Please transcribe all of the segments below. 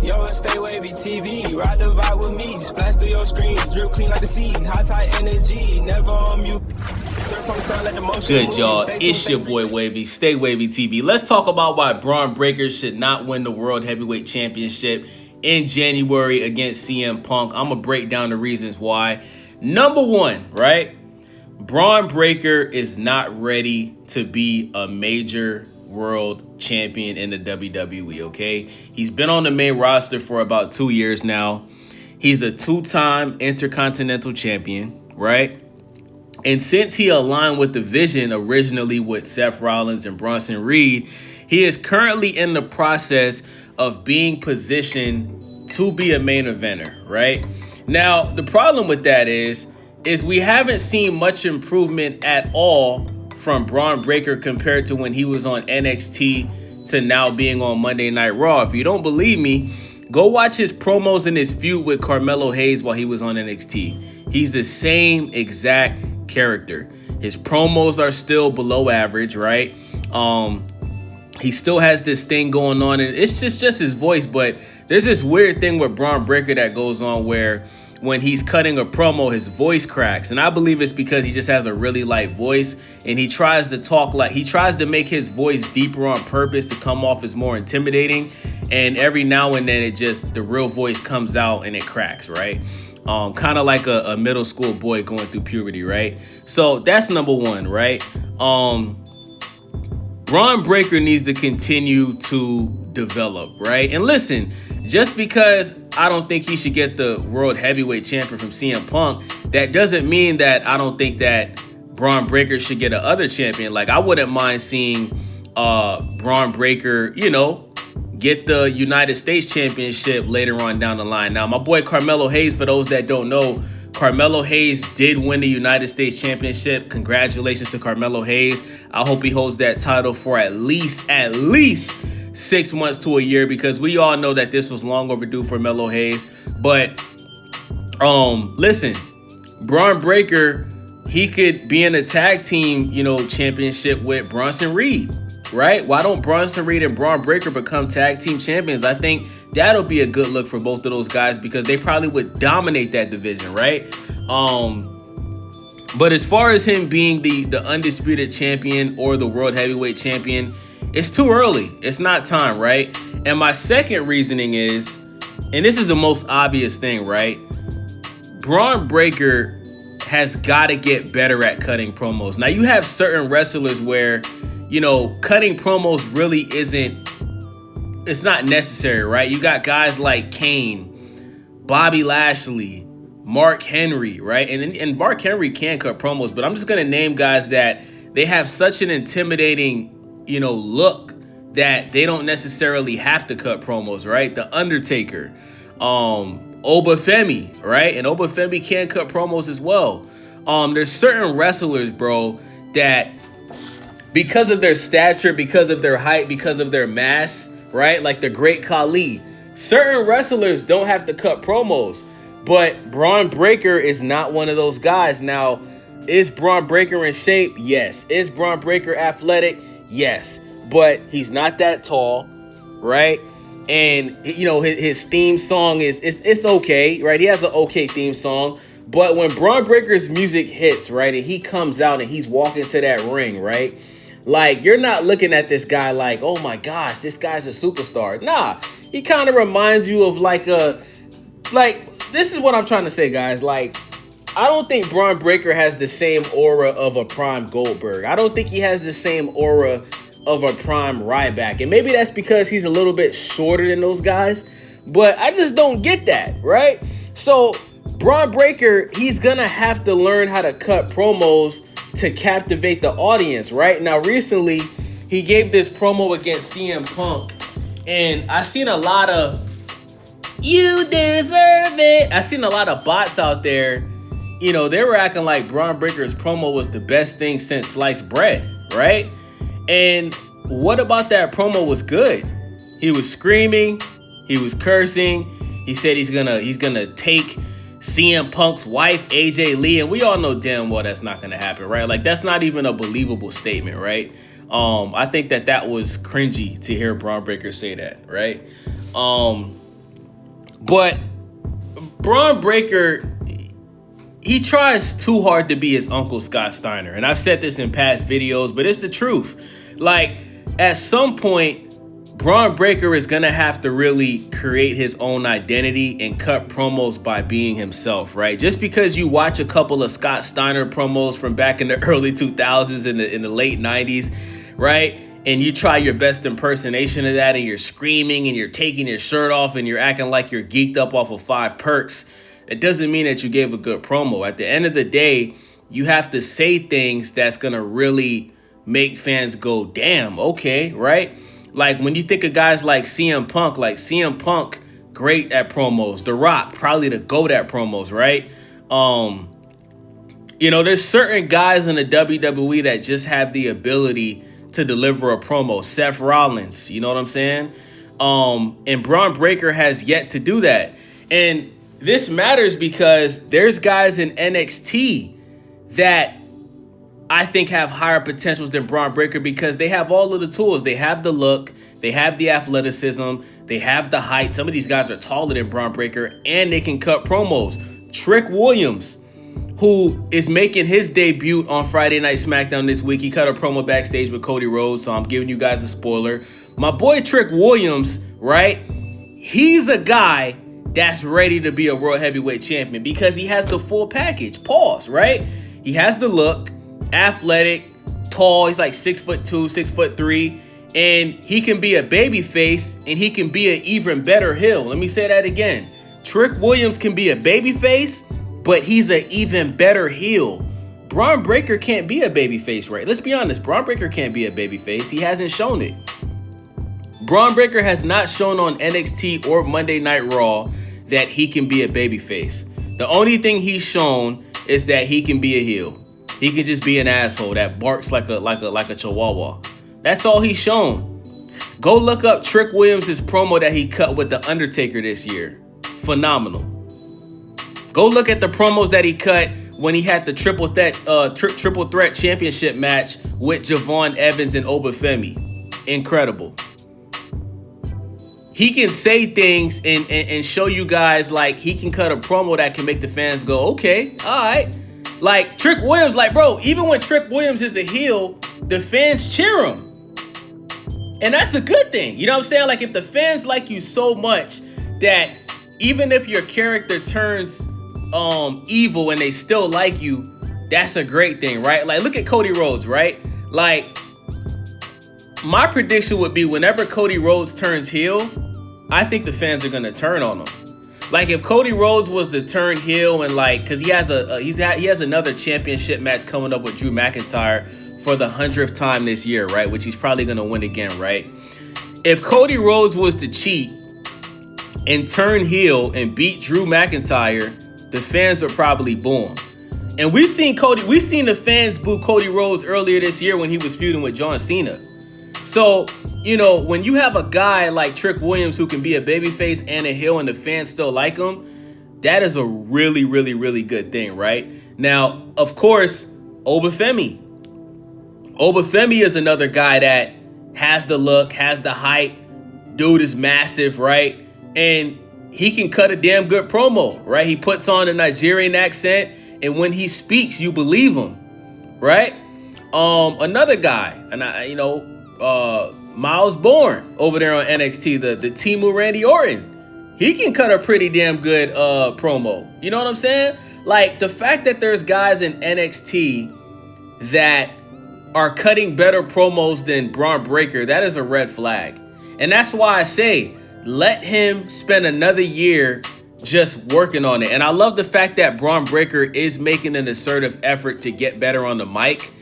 Yo, stay wavy TV, ride the vibe with me, splash through your screen, drip clean like the sea, high tide energy, never on mute. Good, y'all. It's your boy Wavy. Stay Wavy TV. Let's talk about why Bron Breakker should not win the World Heavyweight Championship in January against CM Punk. I'm going to break down the reasons why. Number one, right? Bron Breakker is not ready to be a major world champion in the WWE, okay? He's been on the main roster for about 2 years now. He's a two-time Intercontinental Champion, right? And since he aligned with the vision originally with Seth Rollins and Bronson Reed, he is currently in the process of being positioned to be a main eventer, right? Now, the problem with that is we haven't seen much improvement at all from Bron Breakker compared to when he was on NXT to now being on Monday Night Raw. If you don't believe me, go watch his promos in his feud with Carmelo Hayes while he was on NXT. He's the same exact character. His promos are still below average, right? He still has this thing going on, and it's just his voice, but there's this weird thing with Bron Breakker that goes on where when he's cutting a promo, his voice cracks. And I believe it's because he just has a really light voice, and he tries to make his voice deeper on purpose to come off as more intimidating. And every now and then the real voice comes out and it cracks, right? Kind of like a middle school boy going through puberty, right? So that's number one, right? Bron Breakker needs to continue to develop, right? And listen, just because I don't think he should get the World Heavyweight Champion from CM Punk, that doesn't mean that I don't think that Bron Breakker should get another champion. Like, I wouldn't mind seeing Bron Breakker, get the United States Championship later on down the line. Now, my boy Carmelo Hayes, for those that don't know, Carmelo Hayes did win the United States Championship. Congratulations to Carmelo Hayes. I hope he holds that title for at least 6 months to a year, because we all know that this was long overdue for Melo Hayes. But listen, Bron Breakker, he could be in a tag team, championship with Bronson Reed, right? Why don't Bronson Reed and Bron Breakker become tag team champions? I think that'll be a good look for both of those guys, because they probably would dominate that division, right? But as far as him being the undisputed champion or the World Heavyweight Champion, it's too early. It's not time, right? And my second reasoning is, and this is the most obvious thing, right? Bron Breakker has got to get better at cutting promos. Now, you have certain wrestlers where, cutting promos really it's not necessary, right? You got guys like Kane, Bobby Lashley, Mark Henry, right? And Mark Henry can cut promos, but I'm just going to name guys that they have such an intimidating, look that they don't necessarily have to cut promos, right? The Undertaker, Obafemi, right? And Obafemi can cut promos as well. There's certain wrestlers, bro, that because of their stature, because of their height, because of their mass, right? Like the Great Khali, certain wrestlers don't have to cut promos, but Bron Breakker is not one of those guys. Now, is Bron Breakker in shape? Yes. Is Bron Breakker athletic? Yes. But he's not that tall, right? And, his theme song it's okay, right? He has an okay theme song. But when Bron Breakker's music hits, right, and he comes out and he's walking to that ring, right? Like, you're not looking at this guy like, oh my gosh, this guy's a superstar. Nah, he kind of reminds you of this is what I'm trying to say, guys. Like, I don't think Bron Breakker has the same aura of a prime Goldberg. I don't think he has the same aura of a prime Ryback. And maybe that's because he's a little bit shorter than those guys. But I just don't get that, right? So Bron Breakker, he's going to have to learn how to cut promos to captivate the audience, right? Now, recently, he gave this promo against CM Punk. And I seen a lot of, you deserve it. I seen a lot of bots out there. They were acting like Bron Breakker's promo was the best thing since sliced bread, right? And what about that promo was good? He was screaming, he was cursing. He said he's gonna take CM Punk's wife, AJ Lee, and we all know damn well that's not gonna happen, right? Like, that's not even a believable statement, right? I think that was cringy to hear Bron Breakker say that, right? But Bron Breakker, he tries too hard to be his uncle Scott Steiner. And I've said this in past videos, but it's the truth. Like, at some point, Bron Breakker is going to have to really create his own identity and cut promos by being himself, right? Just because you watch a couple of Scott Steiner promos from back in the early 2000s, in the late 90s, right? And you try your best impersonation of that, and you're screaming and you're taking your shirt off and you're acting like you're geeked up off of 5 Perks, it doesn't mean that you gave a good promo. At the end of the day, you have to say things that's going to really make fans go, damn, okay, right? Like, when you think of guys like CM Punk, great at promos. The Rock, probably the GOAT at promos, right? You know, there's certain guys in the WWE that just have the ability to deliver a promo. Seth Rollins, you know what I'm saying? And Bron Breakker has yet to do that. And this matters because there's guys in NXT that I think have higher potentials than Bron Breakker because they have all of the tools. They have the look, they have the athleticism, they have the height. Some of these guys are taller than Bron Breakker, and they can cut promos. Trick Williams, who is making his debut on Friday Night SmackDown this week. He cut a promo backstage with Cody Rhodes, so I'm giving you guys a spoiler. My boy Trick Williams, right? He's a guy that's ready to be a World Heavyweight Champion because he has the full package. Pause, right? He has the look, athletic, tall. He's like 6'2", 6'3", and he can be a baby face, and he can be an even better heel. Let me say that again. Trick Williams can be a baby face, but he's an even better heel. Bron Breakker can't be a baby face, right? Let's be honest. Bron Breakker can't be a baby face. He hasn't shown it. Bron Breakker has not shown on NXT or Monday Night Raw that he can be a baby face. The only thing he's shown is that he can be a heel. He can just be an asshole that barks like a chihuahua. That's all he's shown. Go look up Trick Williams' promo that he cut with The Undertaker this year. Phenomenal. Go look at the promos that he cut when he had the triple threat championship match with Javon Evans and Obafemi. Incredible. He can say things and show you guys, like, he can cut a promo that can make the fans go, okay, all right. Like, Trick Williams, like, bro, even when Trick Williams is a heel, the fans cheer him. And that's a good thing. You know what I'm saying? Like, if the fans like you so much that even if your character turns evil and they still like you, that's a great thing, right? Like, look at Cody Rhodes, right? Like, my prediction would be whenever Cody Rhodes turns heel, I think the fans are going to turn on him. Like, if Cody Rhodes was to turn heel and, like, because he has another championship match coming up with Drew McIntyre for the 100th time this year, right? Which he's probably going to win again, right? If Cody Rhodes was to cheat and turn heel and beat Drew McIntyre, the fans would probably boo him. And we've seen the fans boo Cody Rhodes earlier this year when he was feuding with John Cena. So, you know, when you have a guy like Trick Williams who can be a babyface and a heel and the fans still like him, that is a really, really, really good thing, right? Now, of course, Obafemi. Obafemi is another guy that has the look, has the height. Dude is massive, right? And he can cut a damn good promo, right? He puts on a Nigerian accent, and when he speaks, you believe him, right? Another guy, and Miles Bourne over there on NXT, the Timu Randy Orton. He can cut a pretty damn good promo. You know what I'm saying? Like, the fact that there's guys in NXT that are cutting better promos than Bron Breakker, that is a red flag. And that's why I say, let him spend another year just working on it. And I love the fact that Bron Breakker is making an assertive effort to get better on the mic.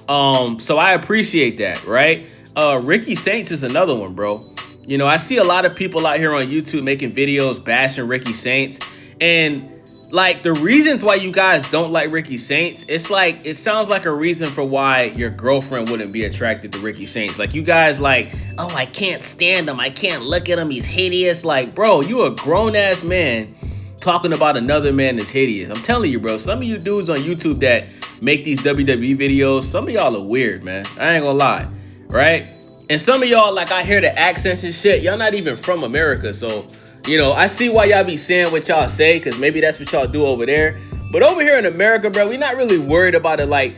So I appreciate that, right? Ricky Saints is another one, bro. You know, I see a lot of people out here on YouTube making videos bashing Ricky Saints. And, like, the reasons why you guys don't like Ricky Saints, it's like, it sounds like a reason for why your girlfriend wouldn't be attracted to Ricky Saints. Like, you guys like, oh, I can't stand him. I can't look at him. He's hideous. Like, bro, you a grown-ass man talking about another man that's hideous. I'm telling you, bro, some of you dudes on YouTube that make these WWE videos, some of y'all are weird, man. I ain't gonna lie, right? And some of y'all, like, I hear the accents and shit. Y'all not even from America, so You know, I see why y'all be saying what y'all say, because maybe that's what y'all do over there. But over here in America, bro, we not really worried about it. Like,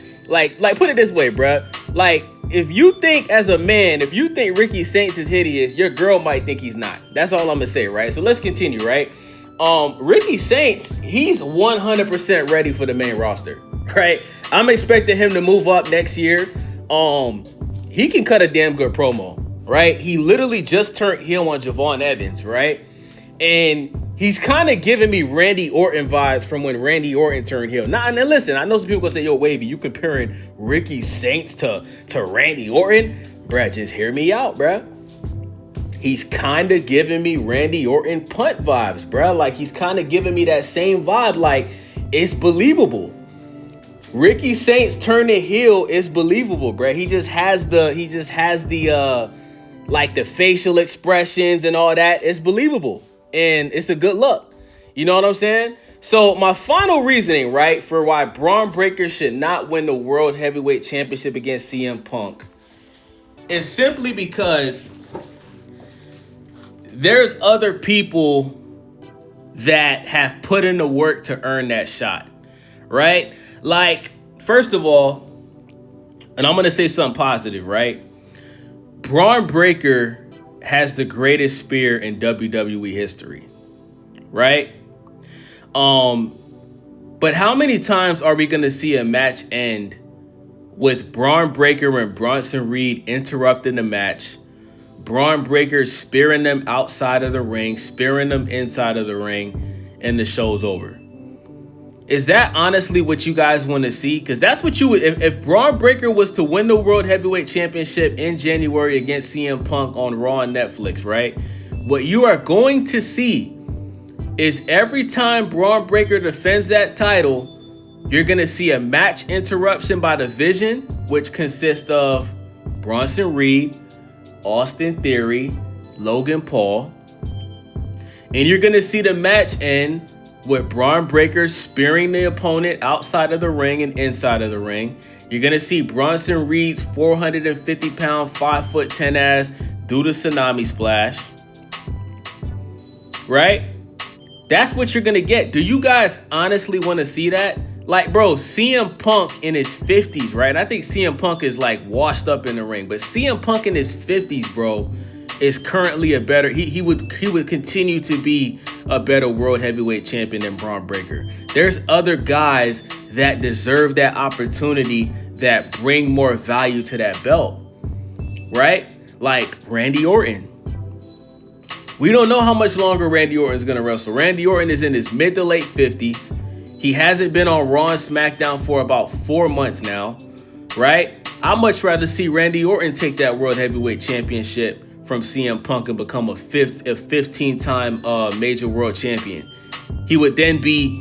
put it this way, bro. Like, if you think as a man, if you think Ricky Saints is hideous, your girl might think he's not. That's all I'm gonna say, right? So let's continue, right? Ricky Saints, he's 100% ready for the main roster, right? I'm expecting him to move up next year. He can cut a damn good promo, right? He literally just turned heel on Javon Evans, right? And he's kind of giving me Randy Orton vibes from when Randy Orton turned heel. Now, and listen, I know some people gonna say, yo, Wavy, you comparing Ricky Saints to Randy Orton? Bruh, just hear me out, bruh. He's kind of giving me Randy Orton punt vibes, bruh. Like, he's kind of giving me that same vibe. Like, it's believable. Ricky Saints turning heel is believable, bruh. He just has the like the facial expressions and all that. It's believable. And it's a good look. You know what I'm saying? So my final reasoning, right, for why Bron Breakker should not win the World Heavyweight Championship against CM Punk is simply because there's other people that have put in the work to earn that shot, right? Like, first of all, and I'm going to say something positive, right? Bron Breakker has the greatest spear in WWE history, right? But how many times are we going to see a match end with Bron Breakker and Bronson Reed interrupting the match, Bron Breakker spearing them outside of the ring, spearing them inside of the ring, and the show's over? Is that honestly what you guys want to see? Because that's what you would, if Bron Breakker was to win the World Heavyweight Championship in January against CM Punk on Raw and Netflix, right? What you are going to see is every time Bron Breakker defends that title, you're going to see a match interruption by the Vision, which consists of Bronson Reed, Austin Theory, Logan Paul. And you're going to see the match end with Bron Breakker spearing the opponent outside of the ring and inside of the ring. You're going to see Bronson Reed's 450-pound, 5'10" ass do the tsunami splash. Right? That's what you're going to get. Do you guys honestly want to see that? Like, bro, CM Punk in his 50s, right? I think CM Punk is like washed up in the ring. But CM Punk in his 50s, bro, is currently a better, he would continue to be a better world heavyweight champion than Bron Breakker. There's other guys that deserve that opportunity that bring more value to that belt, right? Like Randy Orton. We don't know how much longer Randy Orton is going to wrestle. Randy Orton is in his mid to late 50s. He hasn't been on Raw and SmackDown for about 4 months now, right? I'd much rather see Randy Orton take that World Heavyweight Championship from CM Punk and become a 15-time major world champion. He would then be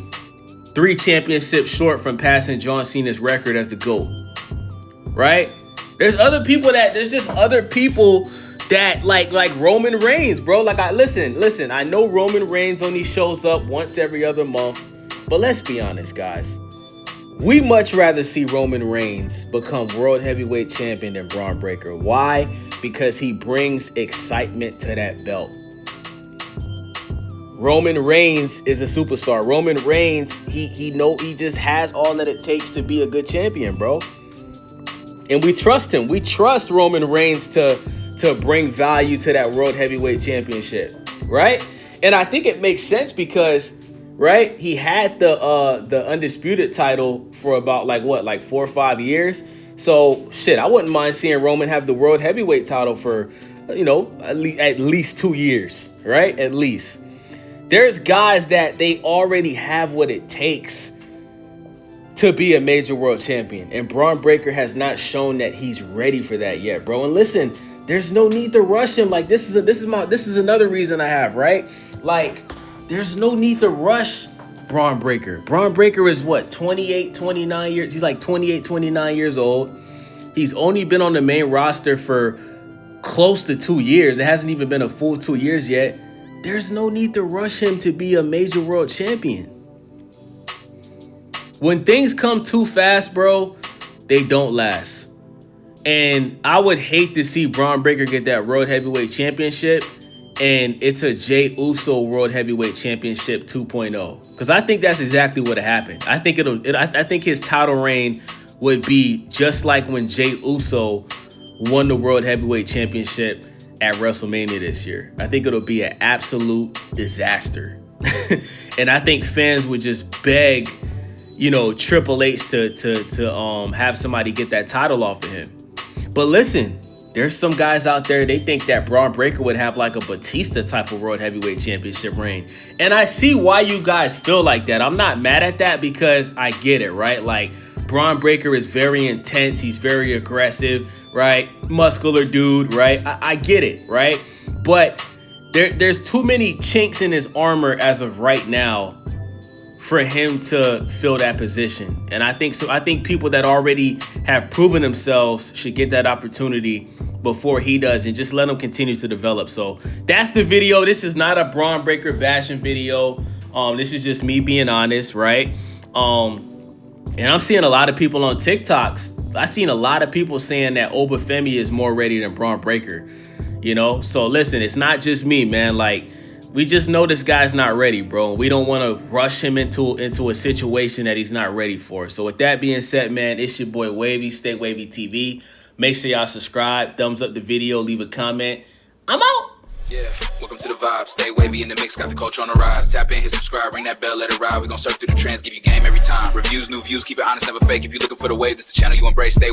3 championships short from passing John Cena's record as the GOAT, right? There's just other people that like Roman Reigns, bro. Like, listen, I know Roman Reigns only shows up once every other month, but let's be honest, guys. We much rather see Roman Reigns become world heavyweight champion than Bron Breakker. Why? Because he brings excitement to that belt. Roman Reigns is a superstar. Roman Reigns, he just has all that it takes to be a good champion, bro. And we trust him. We trust Roman Reigns to bring value to that world heavyweight championship, right? And I think it makes sense because, right, he had the undisputed title for about 4 or 5 years. So shit, I wouldn't mind seeing Roman have the world heavyweight title for, at least 2 years, right? At least. There's guys that they already have what it takes to be a major world champion, and Bron Breakker has not shown that he's ready for that yet, bro. And listen, there's no need to rush him. Like, this is another reason I have, right? Like, there's no need to rush Bron Breakker. Bron Breakker is 28, 29 years. He's like 28, 29 years old. He's only been on the main roster for close to 2 years. It hasn't even been a full 2 years yet. There's no need to rush him to be a major world champion. When things come too fast, bro, they don't last. And I would hate to see Bron Breakker get that world heavyweight championship and it's a Jey Uso World Heavyweight Championship 2.0, because I think that's exactly what happened. I think I think his title reign would be just like when Jey Uso won the World Heavyweight Championship at WrestleMania this year. I think it'll be an absolute disaster. And I think fans would just beg, you know, Triple H to have somebody get that title off of him. But listen, there's some guys out there, they think that Bron Breakker would have like a Batista type of World Heavyweight Championship reign. And I see why you guys feel like that. I'm not mad at that, because I get it, right? Like, Bron Breakker is very intense. He's very aggressive, right? Muscular dude, right? I get it, right? But there's too many chinks in his armor as of right now for him to fill that position. And I think so. I think people that already have proven themselves should get that opportunity before he does, and just let him continue to develop. So that's the video. This is not a Bron Breakker bashing video. This is just me being honest, right? And I'm seeing a lot of people on TikToks. I've seen a lot of people saying that Obafemi is more ready than Bron Breakker, you know? So listen, it's not just me, man. Like, we just know this guy's not ready, bro. We don't want to rush him into a situation that he's not ready for. So with that being said, man, it's your boy Wavy, Stay Wavy TV. Make sure y'all subscribe, thumbs up the video, leave a comment. I'm out. Yeah, welcome to the vibe. Stay wavy in the mix, got the culture on the rise. Tap in, hit subscribe, ring that bell, let it ride. We gon' surf through the trends, give you game every time. Reviews, new views, keep it honest, never fake. If you're looking for the wave, this the channel you embrace. Stay